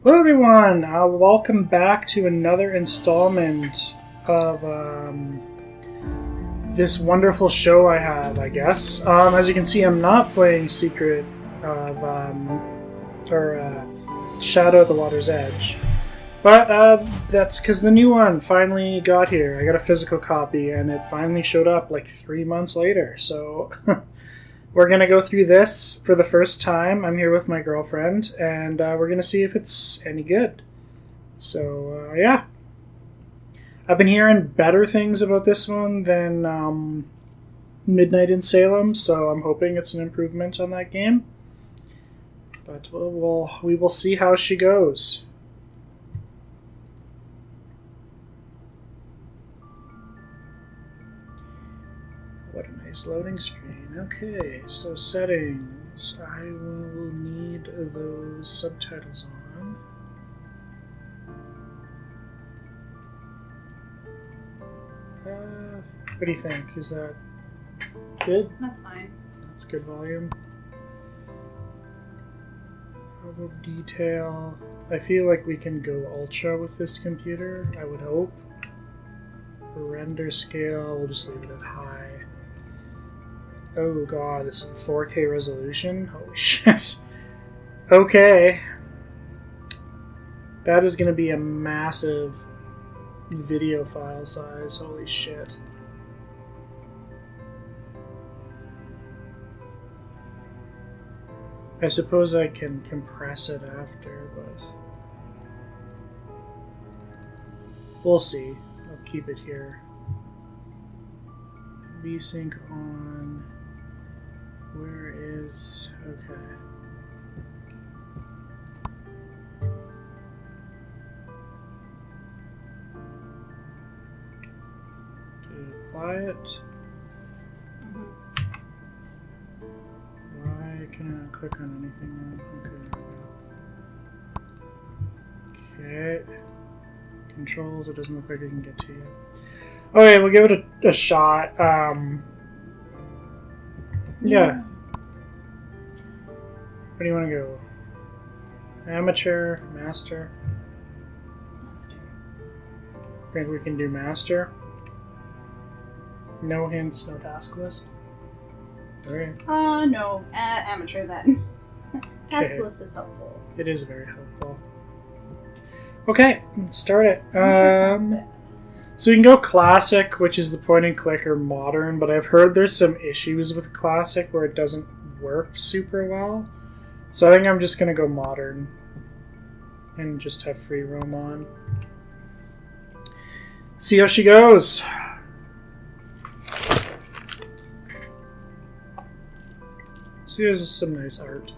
Hello everyone, welcome back to another installment of this wonderful show I have, I guess. As you can see, I'm not playing Secret of, Shadow at the Water's Edge. But that's because the new one finally got here. I got a physical copy and it finally showed up like 3 months later, so... We're going to go through this for the first time. I'm here with my girlfriend, and we're going to see if it's any good. So, yeah. I've been hearing better things about this one than Midnight in Salem, so I'm hoping it's an improvement on that game. But we will see how she goes. What a nice loading screen. Okay, so settings. I will need those subtitles on. What do you think? Is that good? That's fine. That's good volume. Level of detail. I feel like we can go ultra with this computer, I would hope. For render scale, we'll just leave it at high. Oh god, it's 4K resolution? Holy shit. Okay. That is going to be a massive video file size. Holy shit. I suppose I can compress it after, but... we'll see. I'll keep it here. VSync on... Where is... okay. To apply it. Why can I not click on anything now? Okay. Okay. Controls, it doesn't look like I can get to you. Okay, we'll give it a shot. Yeah. Where do you want to go? Amateur, master? Master. Think we can do master? No hints, no task list? Okay. No. Amateur then. Task Okay. list is helpful. It is very helpful. Okay, let's start it. Sounds bad. So you can go classic, which is the point and click, or modern, but I've heard there's some issues with classic where it doesn't work super well. So I think I'm just going to go modern and just have free roam on. See how she goes. So here's some nice art.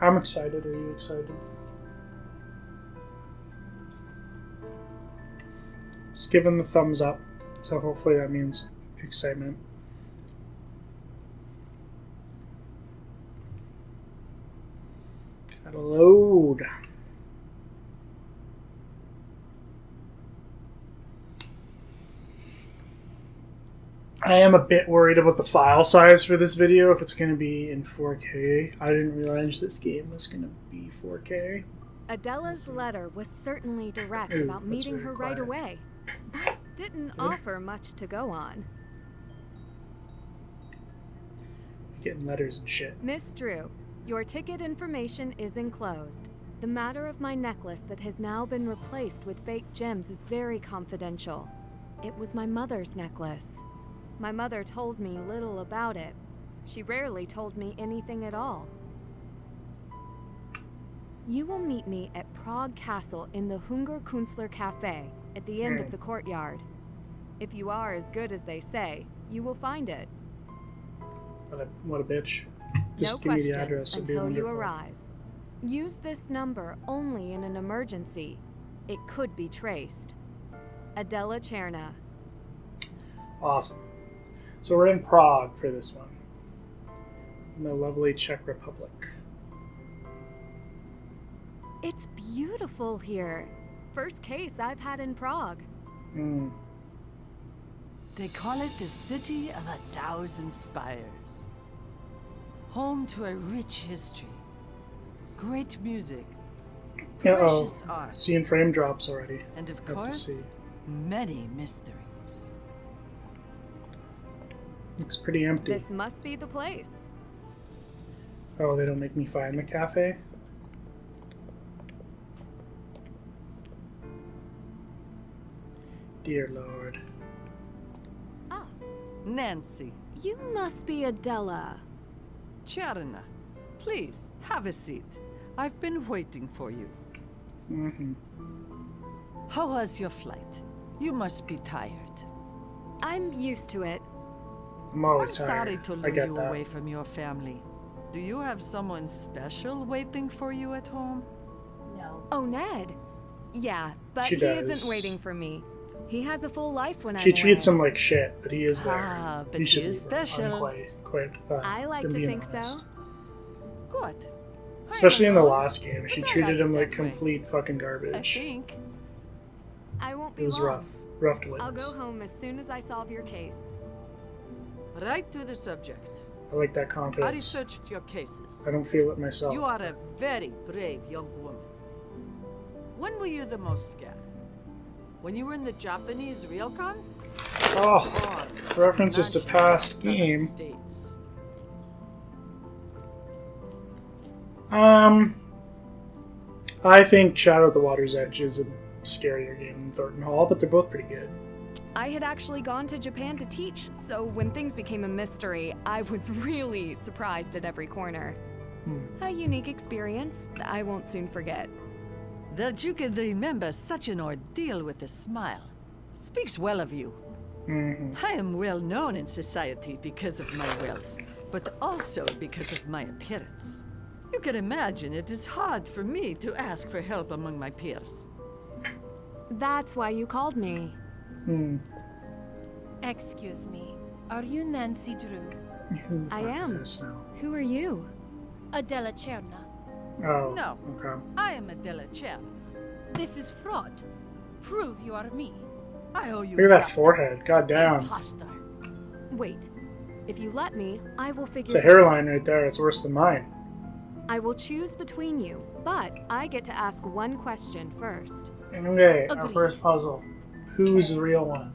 I'm excited. Are you excited? Just give him the thumbs up, so hopefully that means excitement. Gotta load. I am a bit worried about the file size for this video, if it's going to be in 4K. I didn't realize this game was going to be 4K. Adela's letter was certainly direct Ooh, about that's meeting very her right quiet. away, but didn't offer much to go on. Getting letters and shit. Miss Drew, your ticket information is enclosed. The matter of my necklace that has now been replaced with fake gems is very confidential. It was my mother's necklace. My mother told me little about it. She rarely told me anything at all. You will meet me at Prague Castle in the Hungerkünstler Cafe at the end of the courtyard. If you are as good as they say, you will find it. What a bitch. Just No give me the questions address. It'd be until you wonderful. arrive. Use this number only in an emergency. It could be traced. Adela Cherna. Awesome. So we're in Prague for this one. In the lovely Czech Republic. It's beautiful here. First case I've had in Prague. Mm. They call it the City of 1,000 Spires. Home to a rich history, great music, precious art, Seeing frame drops already. and of Have to course, see. many mysteries. Looks pretty empty. This must be the place. Oh, they don't make me find the cafe? Dear Lord. Ah, Nancy, you must be Adela. Cherna, please have a seat. I've been waiting for you. Mm-hmm. How was your flight? You must be tired. I'm used to it. I'm I'm always sorry tired. to I lure get you that. away from your family. Do you have someone special waiting for you at home? No. Oh, Ned. Yeah, but She he does. isn't waiting for me. He has a full life when I'm She treats away. him like shit, but he is there. Ah, but he he should is leave her. special. I'm quite I like to being think so. honest. Good. Especially in the I don't know, last game, she but I treated like him it like that way. complete fucking I garbage. think. I won't be It was long. rough to I'll witness. go home as soon as I solve your case. Right to the subject. I like that I confidence. researched your cases. I don't feel it myself. You are a very brave young woman. When were you the most scared? When you were in the Japanese ryokan? Oh, Or references to national past southern game. states? I think Shadow at the Water's Edge is a scarier game than Thornton Hall, but they're both pretty good. I had actually gone to Japan to teach, so when things became a mystery, I was really surprised at every corner. A unique experience I won't soon forget. That you can remember such an ordeal with a smile speaks well of you. Mm-hmm. I am well known in society because of my wealth, but also because of my appearance. You can imagine it is hard for me to ask for help among my peers. That's why you called me. Hmm. Excuse me, are you Nancy Drew? Who the I fuck am. is this now? Who are you? Adela Cherna. Oh, No. okay. I am Adela Chen. This is fraud. Prove you are me. I owe you Look at that nothing. forehead. God damn. Imposter. Wait. If you let me, I will figure It's a this out. hairline right there. It's worse than mine. I will choose between you, but I get to ask one question first. Okay, our Agreed. first puzzle. Who's the real one?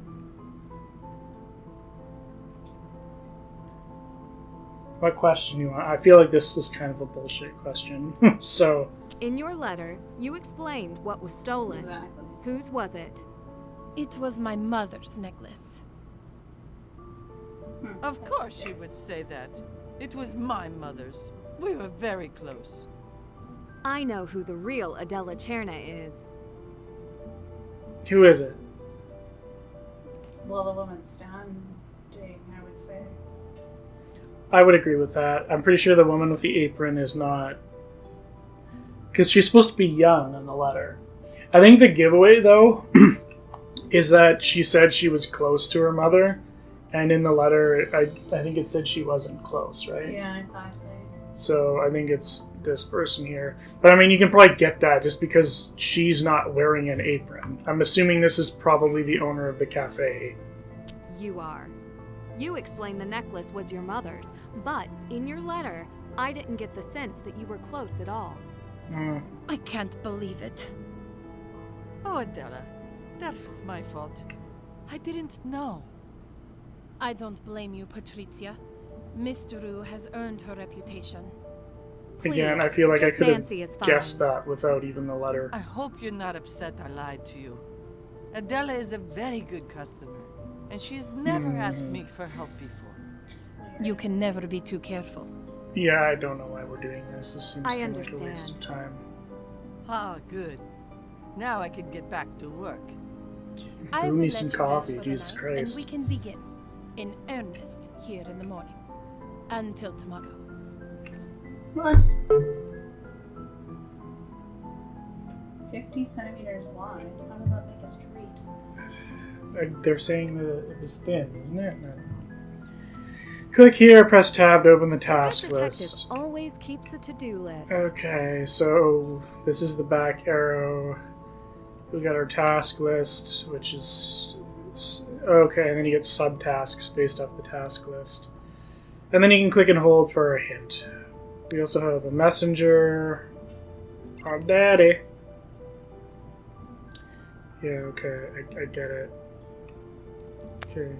What question you want? I feel like this is kind of a bullshit question. So, In your letter, you explained what was stolen. Exactly. Whose was it? It was my mother's necklace. Of course she would say that. It was my mother's. We were very close. I know who the real Adela Cherna is. who is it? Well, the woman standing, I would say. I would agree with that. I'm pretty sure the woman with the apron is not... Because she's supposed to be young in the letter. I think the giveaway, though, is that she said she was close to her mother, and in the letter, I think it said she wasn't close, right? Yeah, exactly. So I think it's this person here. But I mean, you can probably get that just because she's not wearing an apron. I'm assuming this is probably the owner of the cafe. You are. You explained the necklace was your mother's, but in your letter, I didn't get the sense that you were close at all. Hmm. I can't believe it. Oh, Adela, that was my fault. I didn't know. I don't blame you, Patricia. Miss Drew has earned her reputation. Again, Please, I feel like I just could have Nancy is fine. guessed that without even the letter. I hope you're not upset I lied to you. Adela is a very good customer, and she's never asked me for help before. You can never be too careful. Yeah, I don't know why we're doing this. This seems I kind of like a waste of understand. time. Ah, good. Now I can get back to work. I Brew will me let some you rest coffee, for the Jesus night, Christ. And we can begin in earnest here in the morning. Until tomorrow. What? 50 centimeters wide. How does that make a street? They're saying that it was thin, isn't it? I don't know. Click here, press tab to open the A good task detective list. always keeps a to-do list. Okay, so this is the back arrow. We got our task list, which is... Okay, and then you get subtasks based off the task list. And then you can click and hold for a hint. We also have a messenger, our daddy, Yeah, okay, I get it. Okay.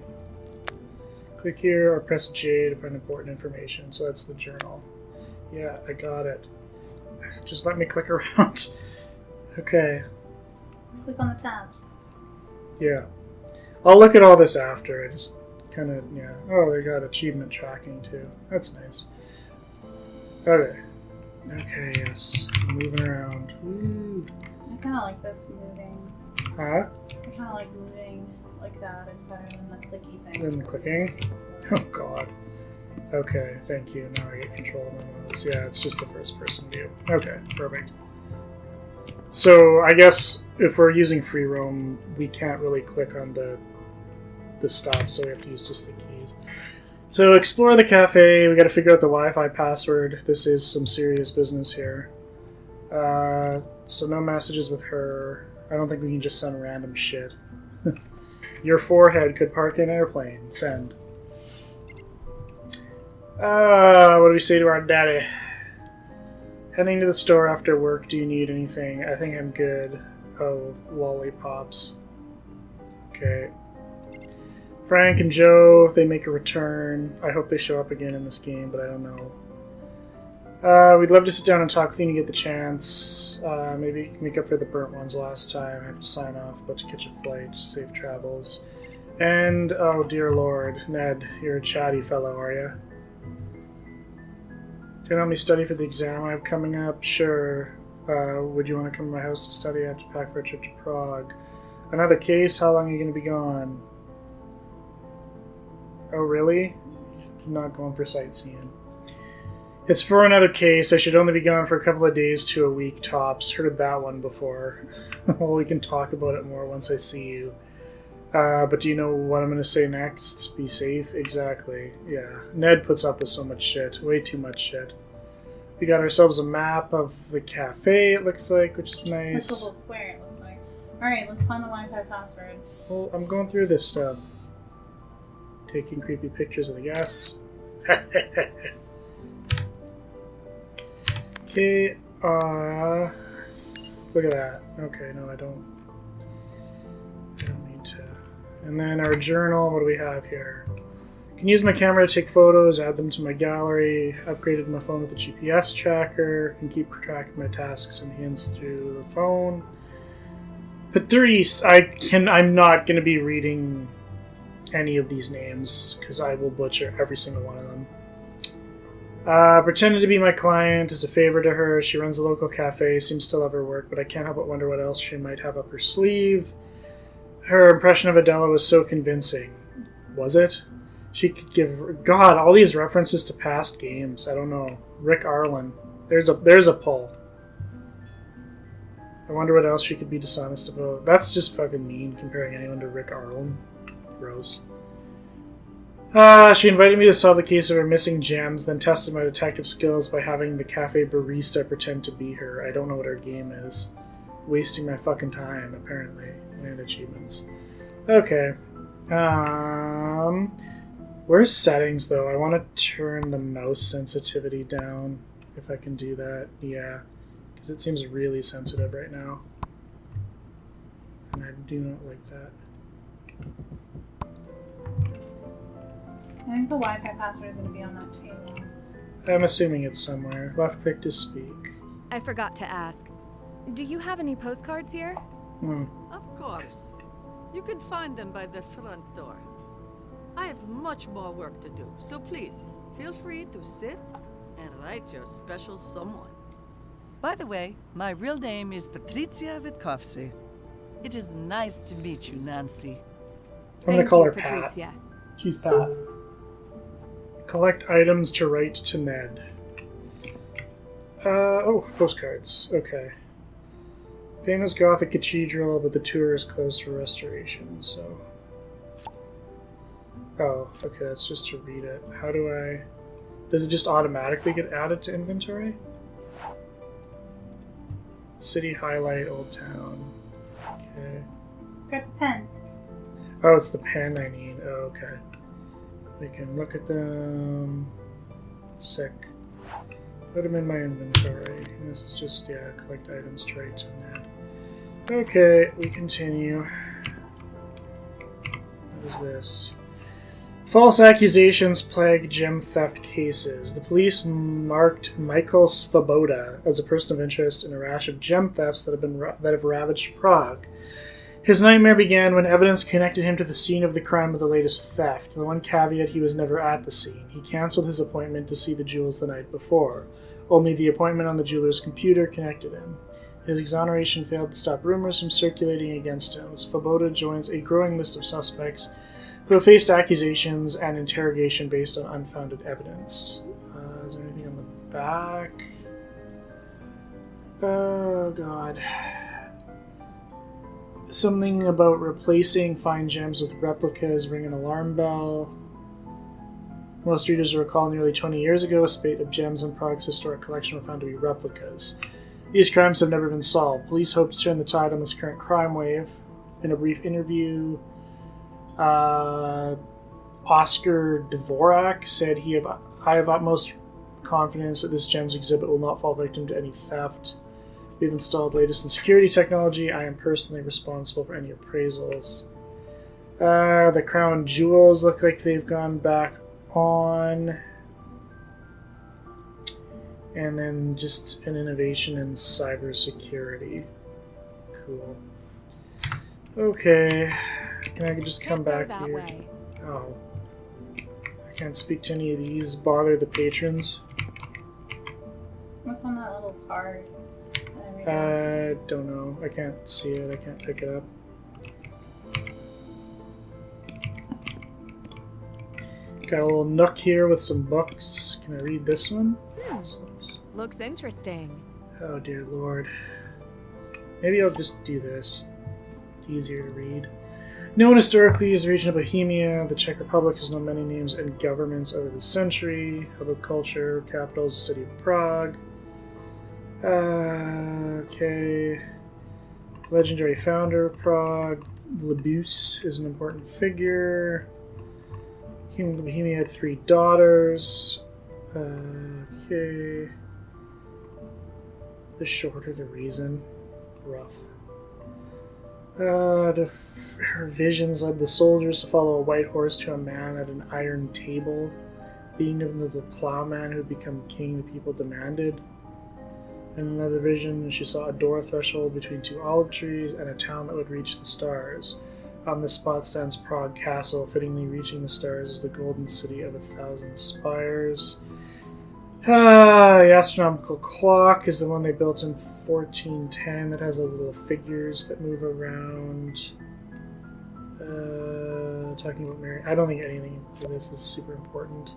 Click here or press J to find important information. So that's the journal. Yeah, I got it. Just let me click around. Okay. Click on the tabs. Yeah. I'll look at all this after. I just kind of, yeah. Oh, they got achievement tracking too. That's nice. Okay. Okay, yes. Moving around. Woo. I kind of like this moving. Huh? I kind of like moving like that. It's better than the clicky thing. Then the clicking. Oh god. Okay, thank you. Now I get control of my mouse. Yeah, it's just a first person view. Okay, perfect. So I guess if we're using free roam, we can't really click on the stuff, so we have to use just the keys. So explore the cafe. We got to figure out the Wi-Fi password. This is some serious business here. So no messages with her. I don't think we can just send random shit. Your forehead could park an airplane. Send. What do we say to our daddy? Heading to the store after work. Do you need anything? I think I'm good. Oh, lollipops. Okay. Frank and Joe, they make a return. I hope they show up again in this game, but I don't know. We'd love to sit down and talk with you when you get the chance. Maybe make up for the burnt ones last time. I have to sign off, but to catch a flight. Safe travels. And, oh dear lord, Ned, you're a chatty fellow, are you? Do you help me study for the exam I have coming up? Sure. Would you want to come to my house to study? I have to pack for a trip to Prague. Another case? How long are you going to be gone? Oh, really? I'm not going for sightseeing. It's for another case. I should only be gone for a couple of days to a week tops. Heard that one before. Well, we can talk about it more once I see you. But do you know what I'm going to say next? Be safe? Exactly. Yeah. Ned puts up with so much shit. Way too much shit. We got ourselves a map of the cafe, it looks like, which is nice. It's a little square, it looks like. Alright, let's find the Wi-Fi password. Well, I'm going through this stuff. Taking creepy pictures of the guests. Okay, look at that. Okay, no, I don't need to. And then our journal, what do we have here? Can use my camera to take photos, add them to my gallery, upgraded my phone with a GPS tracker, can keep track of my tasks and hints through the phone. Patrice, I'm not going to be reading any of these names, because I will butcher every single one of them. Pretended to be my client as a favor to her. She runs a local cafe, seems to love her work, but I can't help but wonder what else she might have up her sleeve. Her impression of Adela was so convincing. Was it? She could give... God, all these references to past games. I don't know. Rick Arlen. There's a pull. I wonder what else she could be dishonest about. That's just fucking mean, comparing anyone to Rick Arlen. Gross. She invited me to solve the case of her missing gems, then tested my detective skills by having the cafe barista pretend to be her. I don't know what her game is. Wasting my fucking time, apparently. And achievements. Okay. Where's settings, though? I want to turn the mouse sensitivity down, if I can do that. Yeah. Because it seems really sensitive right now. And I do not like that. I think the Wi-Fi password is going to be on that table. I'm assuming it's somewhere. Left click to speak. I forgot to ask. Do you have any postcards here? Of course. You can find them by the front door. I have much more work to do, so please, feel free to sit and write your special someone. By the way, my real name is Patricia Witkowski. It is nice to meet you, Nancy. I'm going to call her Patrizia. Pat. She's Pat. Collect items to write to Ned. Oh, postcards. Okay. Famous Gothic cathedral, but the tour is closed for restoration, so... Oh, okay, that's just to read it. How do I... Does it just automatically get added to inventory? City highlight, Old Town. Okay. Grab the pen. Oh, it's the pen I need. Oh, okay. We can look at them. Sick. Put them in my inventory. And this is just, yeah, collect items to write to Ned. Okay, we continue. What is this? False accusations plague gem theft cases. The police marked Michael Svoboda as a person of interest in a rash of gem thefts that have ravaged Prague. His nightmare began when evidence connected him to the scene of the crime of the latest theft. The one caveat: he was never at the scene. He cancelled his appointment to see the jewels the night before. Only the appointment on the jeweler's computer connected him. His exoneration failed to stop rumors from circulating against him. Svoboda joins a growing list of suspects who have faced accusations and interrogation based on unfounded evidence. Is there anything on the back? Oh, God. Something about replacing fine gems with replicas ring an alarm bell. Most readers will recall nearly 20 years ago, a spate of gems in Prague's historic collection were found to be replicas. These crimes have never been solved. Police hope to turn the tide on this current crime wave. In a brief interview, Oscar Dvorak said, I have utmost confidence that this gems exhibit will not fall victim to any theft. We've installed latest in security technology. I am personally responsible for any appraisals. The crown jewels look like they've gone back on. And then just an innovation in cybersecurity. Cool. Okay. Can I just come back here? Way. Oh. I can't speak to any of these. Bother the patrons. What's on that little card? Don't know. I can't see it. I can't pick it up. Got a little nook here with some books. Can I read this one? Looks interesting. Oh dear lord. Maybe I'll just do this. Easier to read. Known historically as the region of Bohemia, the Czech Republic has known many names and governments over the century. Hub of culture, capital is the city of Prague. Okay. Legendary founder of Prague, Lebus, is an important figure. King of Bohemia had 3 daughters. Okay. The shorter the reason. Rough. Her visions led the soldiers to follow a white horse to a man at an iron table, leading them to the plowman who had become king the people demanded. In another vision, she saw a door threshold between 2 olive trees and a town that would reach the stars. On this spot stands Prague Castle, fittingly reaching the stars as the golden city of 1,000 spires. The astronomical clock is the one they built in 1410 that has a little figures that move around. Talking about Mary. I don't think anything for this is super important.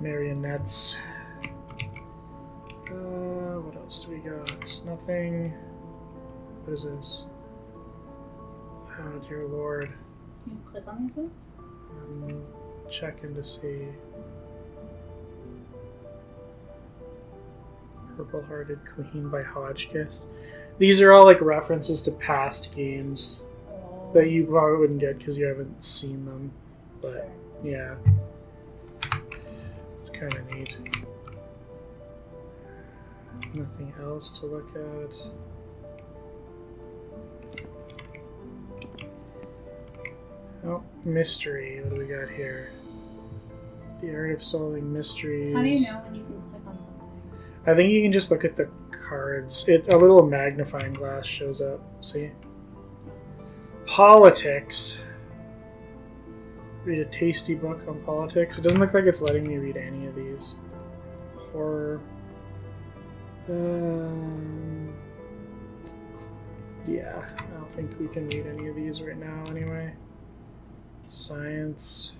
Marionettes. What else do we got? Nothing. What is this? Oh dear lord. Can you click on these books? Checking to see. Purple Hearted Queen by Hotchkiss. These are all like references to past games that you probably wouldn't get because you haven't seen them. But yeah. It's kind of neat. Nothing else to look at. Oh, mystery. What do we got here? The art of solving mysteries. How do you know when you can click on something? I think you can just look at the cards. A little magnifying glass shows up. See? Politics. Read a tasty book on politics. It doesn't look like it's letting me read any of these. Horror. Yeah, I don't think we can read any of these right now anyway. Science.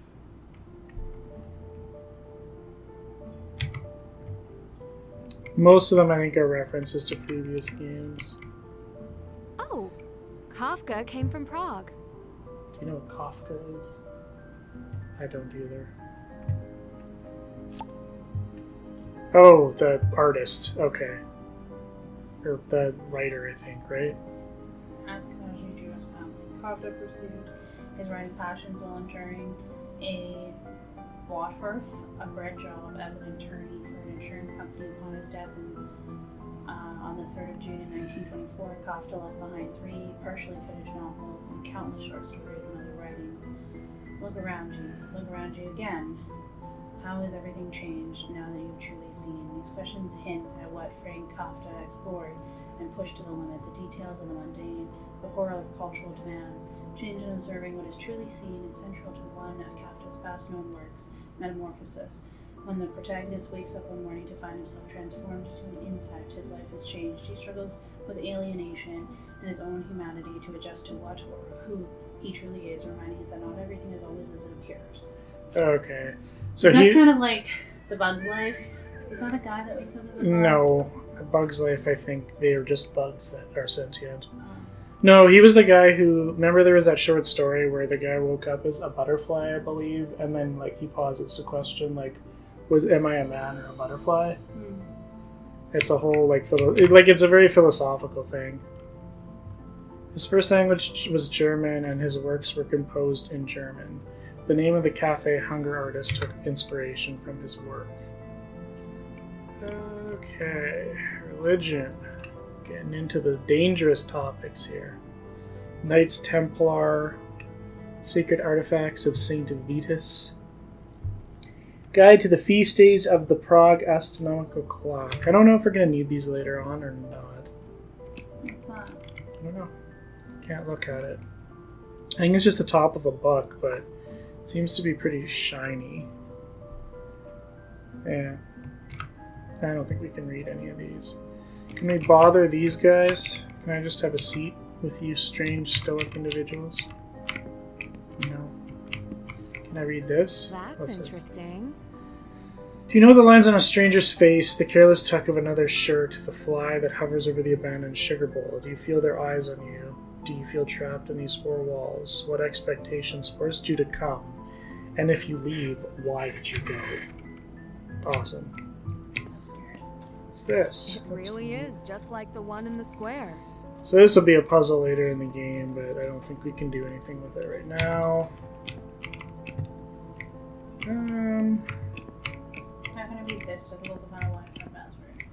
Most of them I think are references to previous games. Oh, Kafka came from Prague. Do you know what Kafka is? I don't either. Oh, the artist. Okay. Or the writer, I think, right? As Kajiji was found, Kafka pursued his writing passions while enduring a Watworth, a bread job as an attorney for an insurance company upon his death in On the 3rd of June in 1924, Kafka left behind 3 partially finished novels and countless short stories and other writings. Look around you again. How has everything changed now that you've truly seen? These questions hint at what Frank Kafka explored and pushed to the limit, the details of the mundane, the horror of cultural demands. Change in observing what is truly seen is central to one of Kafka's best known works, Metamorphosis. When the protagonist wakes up one morning to find himself transformed into an insect, his life has changed. He struggles with alienation and his own humanity to adjust to what or who he truly is, reminding us that not everything is always as it appears. Okay. So is that kind of like The Bug's Life? Is that a guy that wakes up as a bug? No. A Bug's Life, I think they are just bugs that are sentient. No, he was the guy who... Remember there was that short story where the guy woke up as a butterfly, I believe, and then like he posits the question, like, am I a man or a butterfly? It's a whole, like, it's a very philosophical thing. His first language was German, and his works were composed in German. The name of the cafe hunger artist took inspiration from his work. Okay, religion. Getting into the dangerous topics here. Knights Templar, sacred artifacts of Saint Vitus. Guide to the feast days of the Prague astronomical clock. I don't know if we're going to need these later on or not. What's that? I don't know. Can't look at it. I think it's just the top of a book, but it seems to be pretty shiny. Yeah. I don't think we can read any of these. Can we bother these guys? Can I just have a seat with you strange, stoic individuals? No. Can I read this? That's interesting. Do you know the lines on a stranger's face, the careless tuck of another's shirt, the fly that hovers over the abandoned sugar bowl? Do you feel their eyes on you? Do you feel trapped in these 4 walls? What expectations forced you to come? And if you leave, why did you go? Awesome. What's this? It really is just like the one in the square. So this will be a puzzle later in the game, but I don't think we can do anything with it right now. Not gonna be this difficult to find a Wi-Fi password.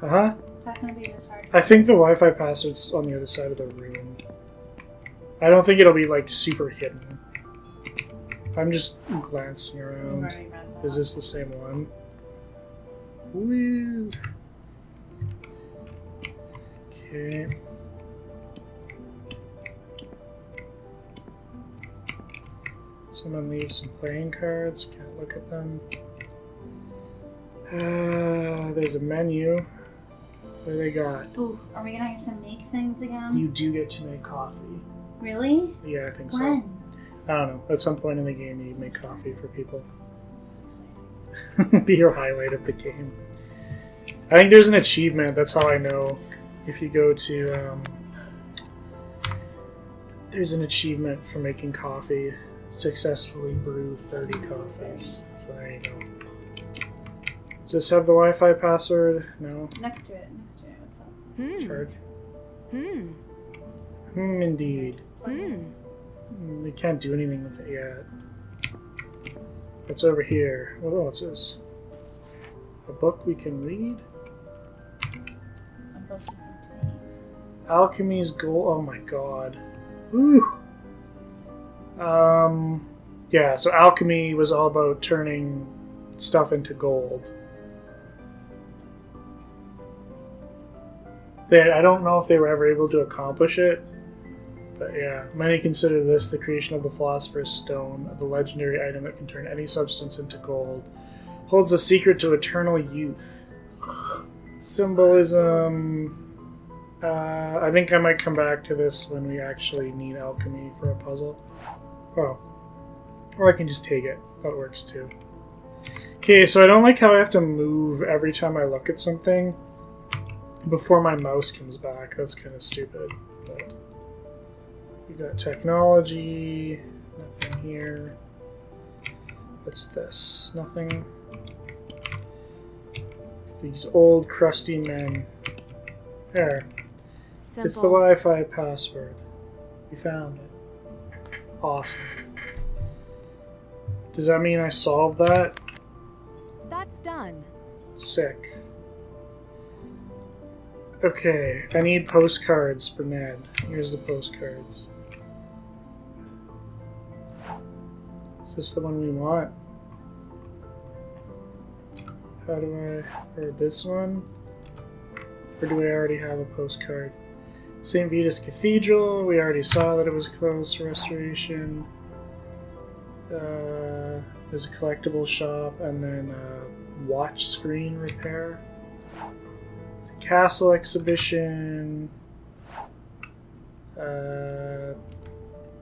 Uh-huh. Not gonna be this hard. I think the Wi-Fi password's on the other side of the room. I don't think it'll be, like, super hidden. I'm just glancing We've around. already read that. Is this the same one? Woo! Okay. Someone leaves some playing cards. Can't look at them. There's a menu. What do they got? Ooh, are we gonna have to make things again? You do get to make coffee. Really? Yeah, I think so. When? I don't know. At some point in the game, you make coffee for people. This is exciting. Be your highlight of the game. I think there's an achievement. That's how I know. If you go to, there's an achievement for making coffee. Successfully brew 30 coffees. So there you go. Just have the Wi-Fi password? No. Next to it. What's up? Charge. Indeed. We can't do anything with it yet. What's over here? Oh, what's this? A book we can read? A book you can take. Alchemy's goal. Oh my god. Woo! Yeah, so alchemy was all about turning stuff into gold. I don't know if they were ever able to accomplish it, but yeah. Many consider this the creation of the Philosopher's Stone, the legendary item that can turn any substance into gold. Holds the secret to eternal youth. Symbolism... I think I might come back to this when we actually need alchemy for a puzzle. Oh. Or I can just take it. That works too. Okay, so I don't like how I have to move every time I look at something before my mouse comes back. That's kind of stupid. But we got technology. Nothing here. What's this? Nothing. These old crusty men. There. Simple. It's the Wi-Fi password. We found it. Awesome. Does that mean I solved that? That's done. Sick. Okay, I need postcards for Ned. Here's the postcards. Is this the one we want? How do I... Or this one? Or do we already have a postcard? St. Vitus Cathedral, we already saw that it was closed for restoration. There's a collectible shop, and then watch screen repair. It's a castle exhibition.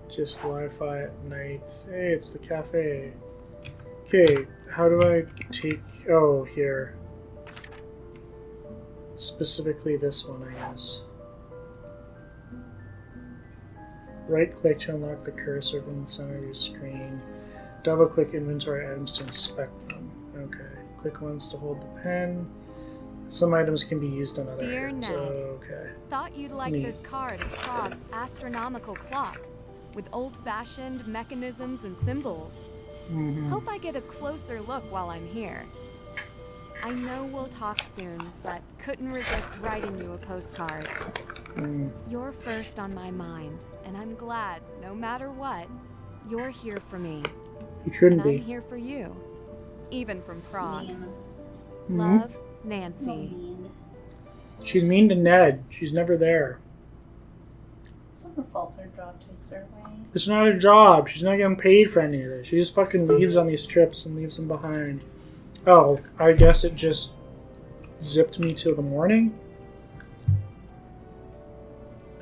Just Wi-Fi at night. Hey, it's the cafe. Okay, how do I take... Oh, here. Specifically this one, I guess. Right-click to unlock the cursor from the center of your screen. Double-click inventory items to inspect them. Okay. Click once to hold the pen. Some items can be used on other Dear items. Ned, Okay. thought you'd like Neat. this card of Prague's astronomical clock with old-fashioned mechanisms and symbols. Mm-hmm. Hope I get a closer look while I'm here. I know we'll talk soon, but couldn't resist writing you a postcard. You're first on my mind, and I'm glad, no matter what, you're here for me. You shouldn't And I'm be. here for you, even from Prague. Mean. Love, So Nancy. mean. She's mean to Ned. She's never there. It's not her fault her job takes her away. It's not a job. She's not getting paid for any of this. She just fucking leaves on these trips and leaves them behind. Oh, I guess it just zipped me till the morning?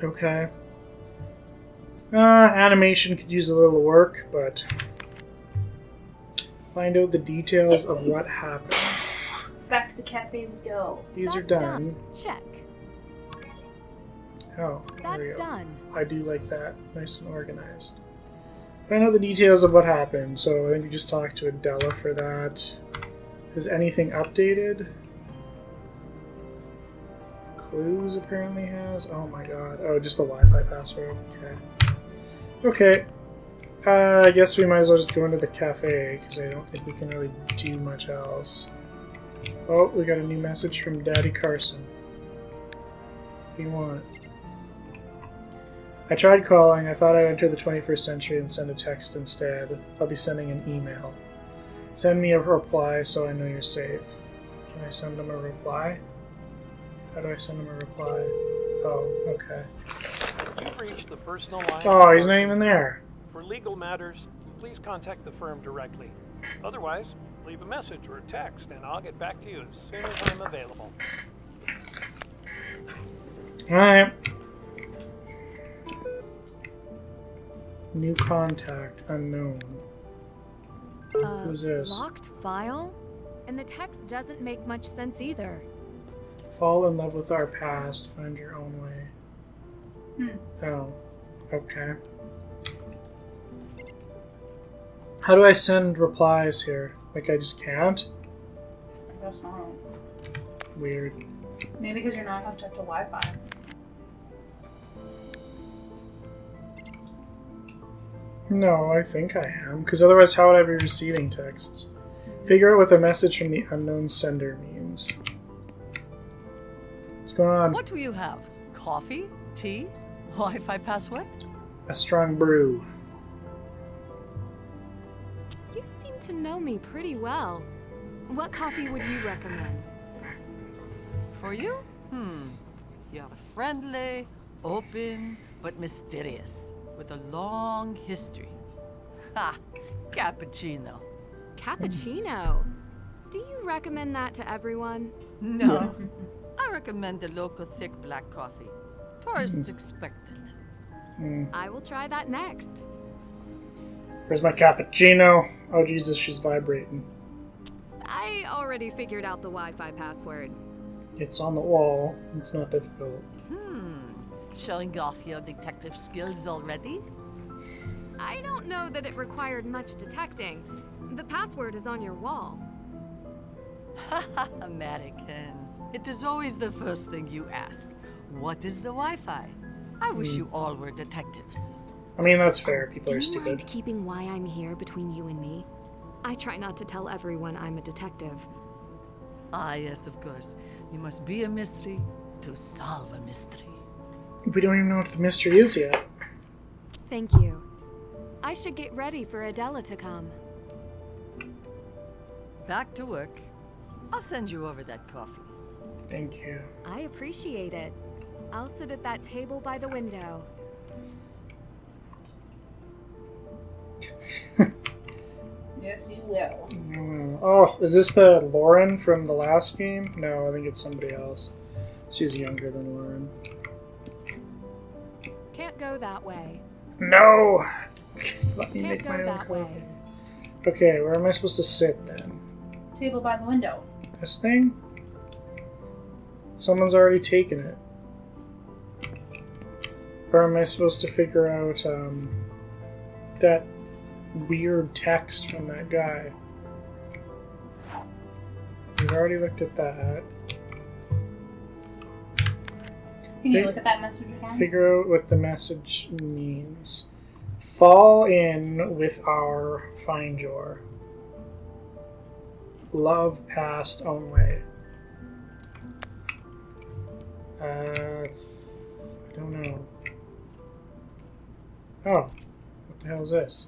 Okay. Animation could use a little work, but... Find out the details of what happened. Back to the cafe we go. These are That's done. Check. Oh, there we That's go. done. I do like that. Nice and organized. Find out the details of what happened. So I think we just talked to Adela for that. Is anything updated? Clues apparently has. Oh my god. Oh, just the Wi-Fi password. Okay. Okay. I guess we might as well just go into the cafe because I don't think we can really do much else. Oh, we got a new message from Daddy Carson. What do you want? I tried calling. I thought I'd enter the 21st century and send a text instead. I'll be sending an email. Send me a reply so I know you're safe. Can I send him a reply? How do I send him a reply? Oh, okay. You've reached the personal line. Oh, he's not even there. For legal matters, please contact the firm directly. Otherwise, leave a message or a text and I'll get back to you as soon as I'm available. Alright. New contact, unknown. Who's this? Locked file? And the text doesn't make much sense either. Fall in love with our past, find your own way. Oh, okay. How do I send replies here? Like, I just can't? I guess not. Weird. Maybe because you're not hooked up to Wi-Fi. No, I think I am, because otherwise how would I be receiving texts? Figure out what the message from the unknown sender means. What's going on? What do you have? Coffee? Tea? Wi-Fi password? A strong brew. You seem to know me pretty well. What coffee would you recommend? For you? You're friendly, open, but mysterious, with a long history. Ha! Cappuccino. Cappuccino. Do you recommend that to everyone? No. I recommend the local thick black coffee. Tourists expect it. I will try that next. Where's my cappuccino? Oh Jesus, she's vibrating. I already figured out the Wi-Fi password. It's on the wall. It's not difficult. Showing off your detective skills already? I don't know that it required much detecting. The password is on your wall. Haha, Americans. It is always the first thing you ask. What is the Wi-Fi? I wish you all were detectives. I mean, that's fair. People Do are you stupid. mind keeping why I'm here between you and me? I try not to tell everyone I'm a detective. Ah, yes, of course. You must be a mystery, to solve a mystery. We don't even know what the mystery is yet. Thank you. I should get ready for Adela to come. Back to work. I'll send you over that coffee. Thank you. I appreciate it. I'll sit at that table by the window. Yes, you will. Oh, is this the Lauren from the last game? No, I think it's somebody else. She's younger than Lauren. Can't go that way. No! Let me Can't make go my own that way. coffee. Okay, where am I supposed to sit then? Table by the window. This thing? Someone's already taken it. Or am I supposed to figure out that weird text from that guy? We've already looked at that. Can you look at that message again? Figure out what the message means. Fall in with our find your. Love passed own way. I don't know. Oh, what the hell is this?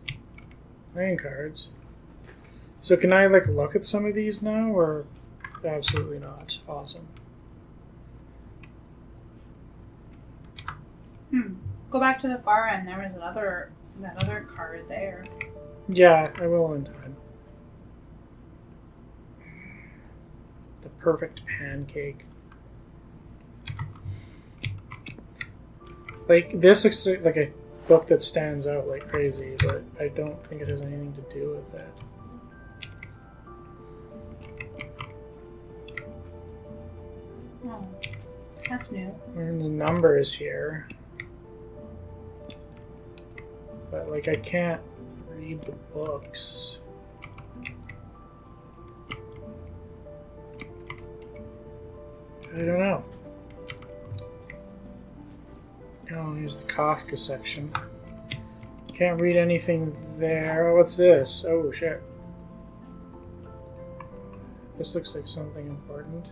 Playing cards. So can I like look at some of these now, or absolutely not? Awesome. Go back to the far end. There was that other card there. Yeah, I will in time. The perfect pancake. Like, this looks like a book that stands out like crazy, but I don't think it has anything to do with it. Oh, that's new. And the numbers here. But, like, I can't read the books. I don't know. Oh, here's the Kafka section. Can't read anything there. Oh, what's this? Oh, shit. This looks like something important.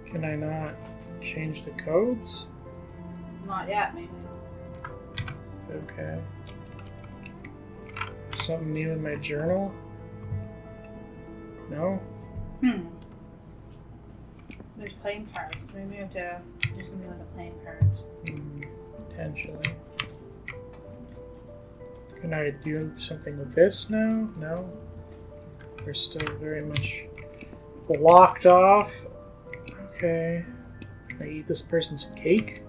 Can I not change the codes? Not yet, maybe. Okay. Something new in my journal? No? There's playing cards. Maybe we have to do something with the playing cards. Potentially. Can I do something with this now? No? We're still very much blocked off. Okay. Can I eat this person's cake?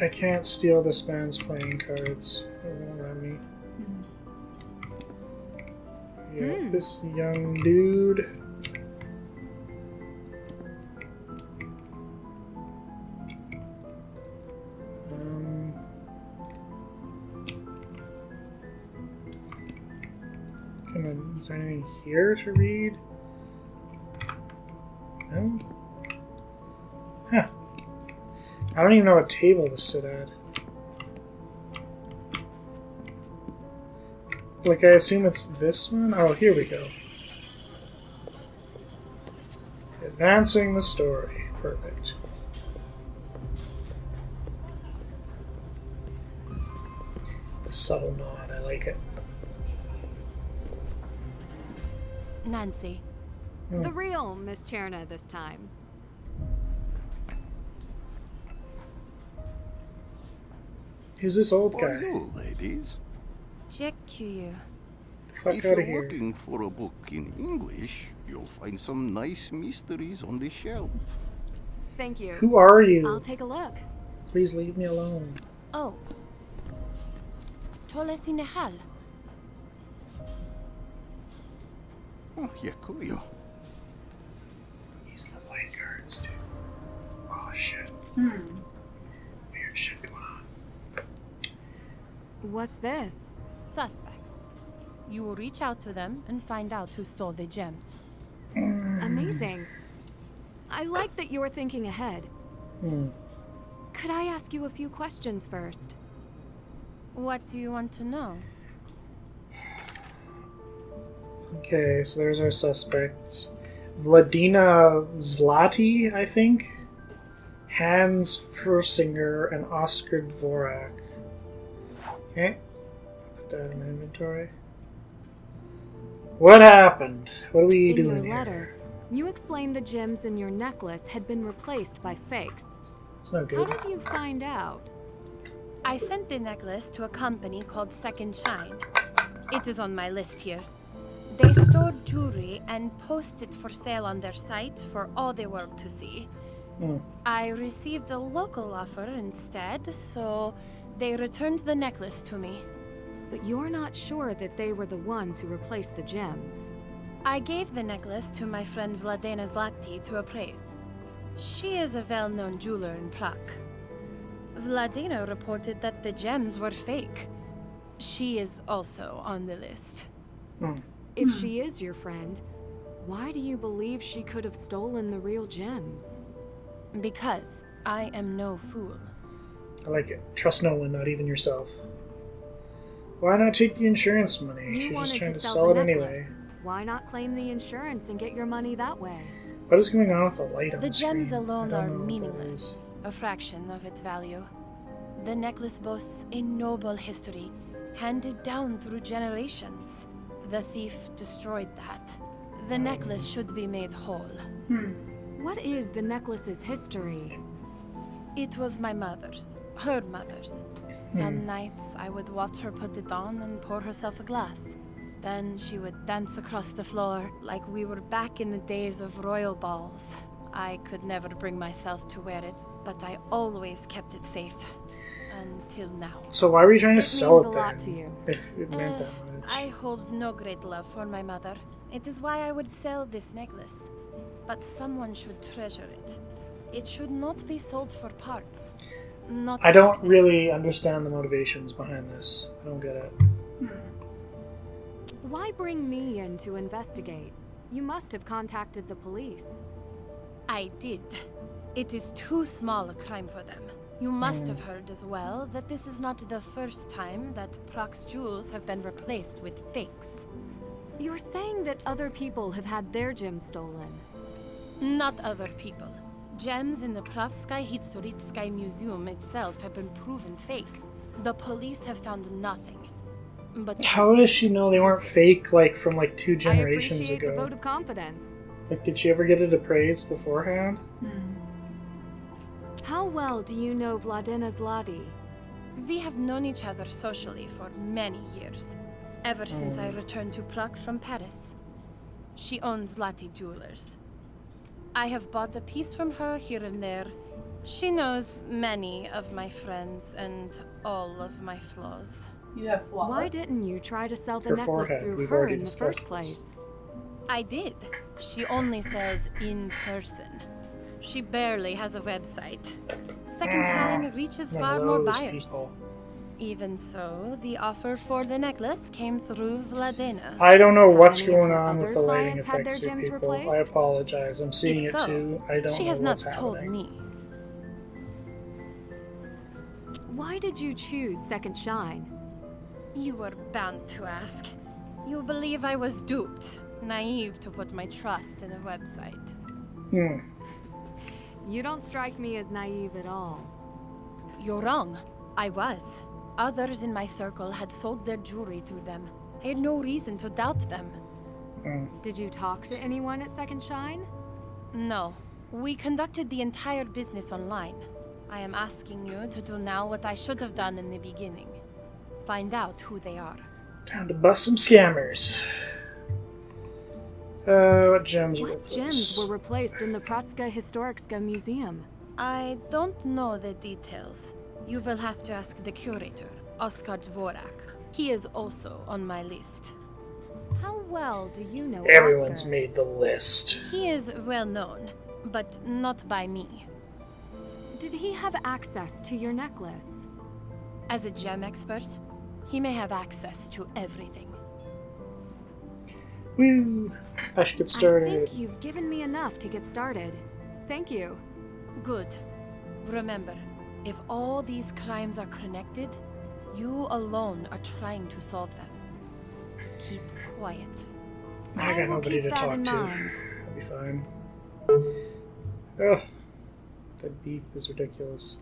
I can't steal this man's playing cards. It won't let me. Yeah, this young dude. Is there anything here to read? No? Huh. I don't even know what table to sit at. Like, I assume it's this one? Oh, here we go. Advancing the story. Perfect. The subtle nod, I like it. Nancy. The real Miss Cherna this time. Who's this old For guy? you, ladies. Check you. Fuck If out you're of here. looking for a book in English, you'll find some nice mysteries on the shelf. Thank you. Who are you? I'll take a look. Please leave me alone. Oh. Tole Sinehal. Oh, Yakuyo. He's gonna play cards too. Oh shit. Weird shit going on. What's this? Suspects. You will reach out to them and find out who stole the gems. Amazing. I like that you're thinking ahead. Could I ask you a few questions first? What do you want to know? Okay, so there's our suspects. Vladina Zlati, I think. Hans Fursinger and Oscar Dvorak. Okay. Put that in my inventory. What happened? What are we In doing your here? letter, you explained the gems in your necklace had been replaced by fakes. It's no How good. did you find out? I sent the necklace to a company called Second Shine. It is on my list here. They stored jewelry and posted for sale on their site for all the world to see. I received a local offer instead, so they returned the necklace to me. But you're not sure that they were the ones who replaced the gems. I gave the necklace to my friend Vladina Zlati to appraise. She is a well-known jeweler in Prague. Vladina reported that the gems were fake. She is also on the list. If she is your friend, why do you believe she could have stolen the real gems? Because I am no fool. I like it. Trust no one, not even yourself. Why not take the insurance money? You She's just wanted trying to to sell sell the it necklace. anyway. Why not claim the insurance and get your money that way? What is going on with the light on The the gems screen? alone I don't are know what that meaningless, is. a fraction of its value. The necklace boasts a noble history, handed down through generations. The thief destroyed that. The necklace should be made whole. What is the necklace's history? It was my mother's, her mother's. Some nights I would watch her put it on and pour herself a glass. Then she would dance across the floor like we were back in the days of royal balls. I could never bring myself to wear it, but I always kept it safe. Until now. So why were you trying to It sell means it a then? lot to you. If it meant that much. I hold no great love for my mother. It is why I would sell this necklace. But someone should treasure it. It should not be sold for parts. Not I don't like this. really understand the motivations behind this. I don't get it. Why bring me in to investigate? You must have contacted the police. I did. It is too small a crime for them. You must have heard as well that this is not the first time that Prague's jewels have been replaced with fakes. You're saying that other people have had their gems stolen. Not other people. Gems in the Pravskaya Historitskaya Museum itself have been proven fake. The police have found nothing. But How does she know they weren't fake, like, from, like, 2 I generations appreciate ago? the vote of confidence. Like, did she ever get it appraised beforehand? How well do you know Vladina Zlati? we have known each other socially for many years. Ever since I returned to Prague from Paris. She owns Zlati Jewelers. I have bought a piece from her here and there. She knows many of my friends and all of my flaws. You have flaws. Why didn't you try to sell the Her necklace forehead, through we've her already in the discussed first place? I did. She only says in person. She barely has a website. Second Shine reaches One far of more those buyers. people. Even so, the offer for the necklace came through Vladina. I don't know what's many of going her on with other the lighting clients had effects their here, gems people. replaced? I apologize. I'm seeing If it so, too. I don't she know has not what's told happening. me. Why did you choose Second Shine? You were bound to ask. You believe I was duped, naive to put my trust in a website. You don't strike me as naive at all. You're wrong. I was. Others in my circle had sold their jewelry through them. I had no reason to doubt them. Did you talk to anyone at Second Shine? No. We conducted the entire business online. I am asking you to do now what I should have done in the beginning. Find out who they are. Time to bust some scammers. What gems were What gems were replaced in the Pratska Historicska Museum? I don't know the details. You will have to ask the curator, Oscar Dvorak. He is also on my list. How well do you know Everyone's Oscar? made the list. He is well known, but not by me. Did he have access to your necklace? As a gem expert, he may have access to everything. Woo! I should get I started. think you've given me enough to get started. Thank you. Good. Remember, if all these crimes are connected, You alone are trying to solve them. Keep quiet. I I got will nobody keep to that talk in to. mind. I'll be fine. Oh, that beep is ridiculous.